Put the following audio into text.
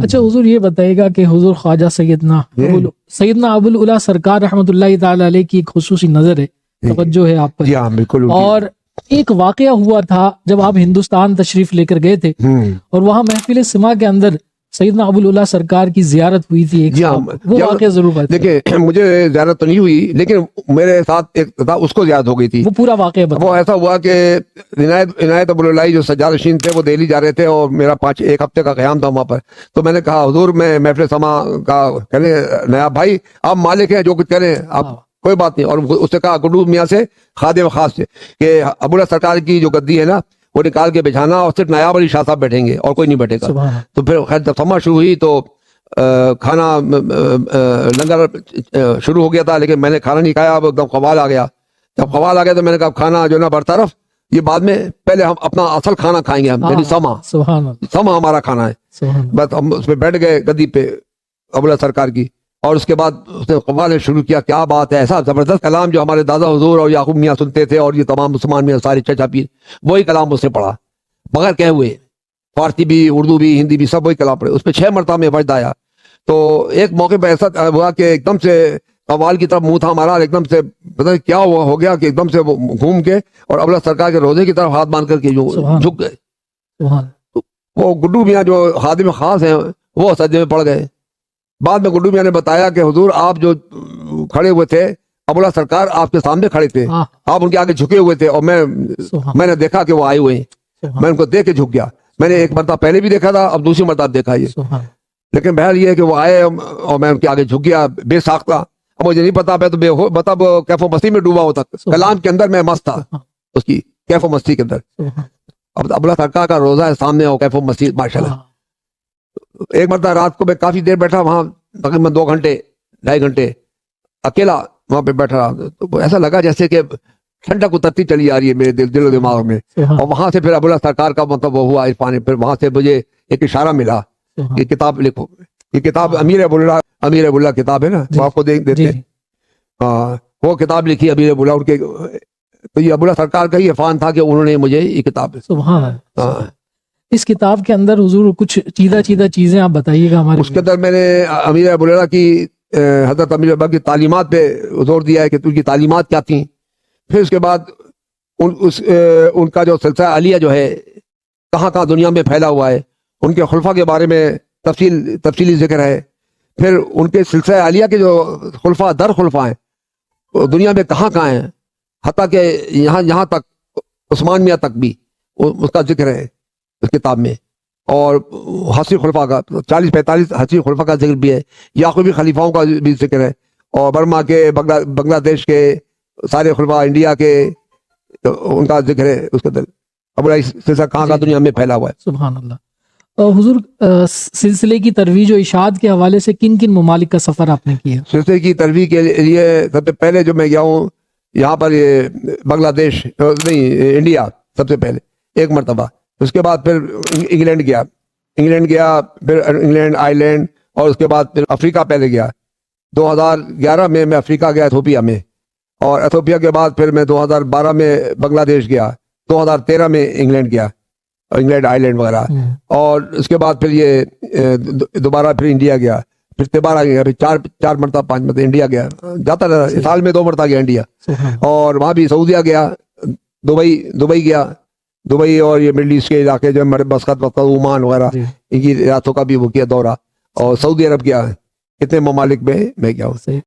اچھا حضور یہ بتائیے گا کہ حضور خواجہ سیدنا ابو العلا سرکار رحمۃ اللہ تعالی علیہ کی ایک خصوصی نظر ہے، توجہ ہے آپ پر. جی ہاں بالکل. اور ایک واقعہ ہوا تھا جب آپ ہندوستان تشریف لے کر گئے تھے اور وہاں محفل سما کے اندر سیدنا ابو العلا سرکار کی زیارت ہوئی تھی. جی ہاں وہ واقعہ ضرور بتائیے. دیکھیں مجھے زیارت تو نہیں ہوئی لیکن میرے ساتھ ایک تھا، اس کو زیارت ہو گئی تھی. وہ پورا واقعہ بتائیے. وہ ایسا ہوا کہ عنایت ابو العلا جو سجاد نشین تھے وہ دہلی جا رہے تھے اور میرا 1 ہفتے کا قیام تھا وہاں پر. تو میں نے کہا حضور میں محفل سما کا کہنے نیا بھائی آپ مالک ہیں، جو کچھ کریں آپ کوئی بات نہیں. اور اس نے کہا گڈو میاں سے خادم خاص سے کہ ابو العلا سرکار کی جو گدی ہے نا وہ نکال کے بچھانا اور صرف نایاب علی شاہ صاحب بیٹھیں گے اور کوئی نہیں بیٹھے گا. تو پھر خیر جب سما شروع ہوئی تو کھانا لنگر شروع ہو گیا تھا لیکن میں نے کھانا نہیں کھایا. اب ایک دم قوال آ گیا. جب قوال آ گیا تو میں نے کہا کھانا جو نا برطرف، یہ بعد میں، پہلے ہم اپنا اصل کھانا کھائیں گے. ہم یعنی سما ہمارا کھانا ہے. بس ہم اس پہ بیٹھ گئے گدی پہ ابو العلا سرکار کی. اور اس کے بعد اس نے قوال نے شروع کیا. کیا بات ہے، ایسا زبردست کلام جو ہمارے دادا حضور اور یعقوب میاں سنتے تھے اور یہ تمام عثمان میاں سارے چچا پیر، وہی کلام اس نے پڑھا بغیر کہے ہوئے. فارسی بھی، اردو بھی، ہندی بھی، سب وہی کلام پڑھے. اس پہ 6 مرتبہ میں وجد آیا. تو ایک موقع پہ ایسا ہوا کہ ایک دم سے قوال کی طرف منہ تھا ہمارا، ایک دم سے پتہ نہیں کیا ہو گیا کہ ایک دم سے وہ گھوم کے اور ابو العلا سرکار کے روزے کی طرف ہاتھ باندھ کر کے جو جھک گئے. وہ گڈو میاں جو خادم خاص ہیں وہ سجدے میں پڑ گئے. بعد میں گڈو میاں نے بتایا کہ حضور آپ جو کھڑے ہوئے تھے ابو العلا سرکار آپ کے سامنے کھڑے تھے، آپ ان کے آگے جھکے ہوئے تھے اور میں نے دیکھا کہ وہ آئے ہوئے ہیں. میں ان کو دیکھ کے جھک گیا. میں نے ایک مرتبہ پہلے بھی دیکھا تھا، اب دوسری مرتبہ دیکھا یہ. لیکن بہرحال یہ ہے کہ وہ آئے اور میں ان کے آگے جھک گیا بے ساختہ. اب مجھے نہیں پتا، میں تو مطلب کیف و مستی میں ڈوبا ہوتا، کلام کے اندر میں مست تھا، اس کی کیف و مستی کے اندر. اب ابو العلا سرکار کا روزہ ہے سامنے اور کیف و مستی ماشاءاللہ. ایک مرتبہ رات کو میں کافی دیر بیٹھا وہاں، تقریباً 2 گھنٹے 2.5 گھنٹے اکیلا وہاں پہ بیٹھا رہا. تو ایسا لگا جیسے کہ ٹھنڈک اترتی چلی آ رہی ہے میرے دل و دماغ میں. اور وہاں سے پھر ابو العلا سرکار کا مطلب وہ ہوا عرفان. پھر وہاں سے مجھے ایک اشارہ ملا، یہ کتاب لکھو. یہ کتاب امیر ابو العلا کتاب ہے نا، وہ آپ کو دیتے ہیں. ہاں وہ کتاب لکھی امیر ابو العلا ان کے. تو یہ ابو العلا سرکار کا ہی عرفان تھا کہ انہوں نے مجھے یہ کتاب. سبحان اللہ. اس کتاب کے اندر حضور کچھ چیدہ چیزیں آپ بتائیے گا ہمارے. اس کے اندر میں نے امیر ابو العلا کی حضرت امیر ابو کی تعلیمات پہ زور دیا ہے کہ ان کی تعلیمات کیا تھیں. پھر اس کے بعد ان کا جو سلسلہ عالیہ جو ہے کہاں کہاں دنیا میں پھیلا ہوا ہے، ان کے خلفاء کے بارے میں تفصیلی ذکر ہے. پھر ان کے سلسلہ عالیہ کے جو خلفاء در خلفاء ہیں دنیا میں کہاں کہاں ہیں، حتیٰ کہ یہاں تک عثمان میاں تک بھی اس کا ذکر ہے اس کتاب میں. اور حسین خلفاء کا 40-45 حسین خلفاء کا ذکر بھی ہے. یعقوبی خلیفاؤں کا بھی ذکر ہے. اور برما کے، بنگلہ دیش کے سارے خلفاء، انڈیا کے، ان کا ذکر ہے اس کے اندر. ابو العلا سلسلہ کہاں کا دنیا میں پھیلا ہوا ہے. سبحان اللہ. حضور سلسلے کی ترویج و اشاعت کے حوالے سے کن کن ممالک کا سفر آپ نے کیا؟ سلسلے کی ترویج کے لیے سب سے پہلے جو میں گیا ہوں یہاں پر یہ بنگلہ دیش نہیں انڈیا سب سے پہلے ایک مرتبہ. اس کے بعد پھر انگلینڈ گیا، پھر انگلینڈ، آئرلینڈ، اور اس کے بعد پھر افریقہ پہلے گیا. 2011 میں افریقہ گیا ایتھوپیا میں. اور ایتھوپیا کے بعد پھر میں 2012 میں بنگلہ دیش گیا. 2013 میں انگلینڈ گیا، انگلینڈ، آئرلینڈ وغیرہ. اور اس کے بعد پھر یہ دوبارہ پھر انڈیا گیا، پھر تیبارہ گیا، پھر 4 مرتبہ 5 مرتبہ انڈیا گیا. جاتا رہا، سال میں 2 مرتبہ گیا انڈیا. اور وہاں بھی سعودیہ گیا، دبئی گیا. دبئی اور یہ مڈل ایسٹ کے علاقے جو مسقط، عمان وغیرہ ان کی ریاستوں کا بھی وہ کیا دورہ. اور سعودی عرب گیا. اتنے ممالک میں گیا ہوں.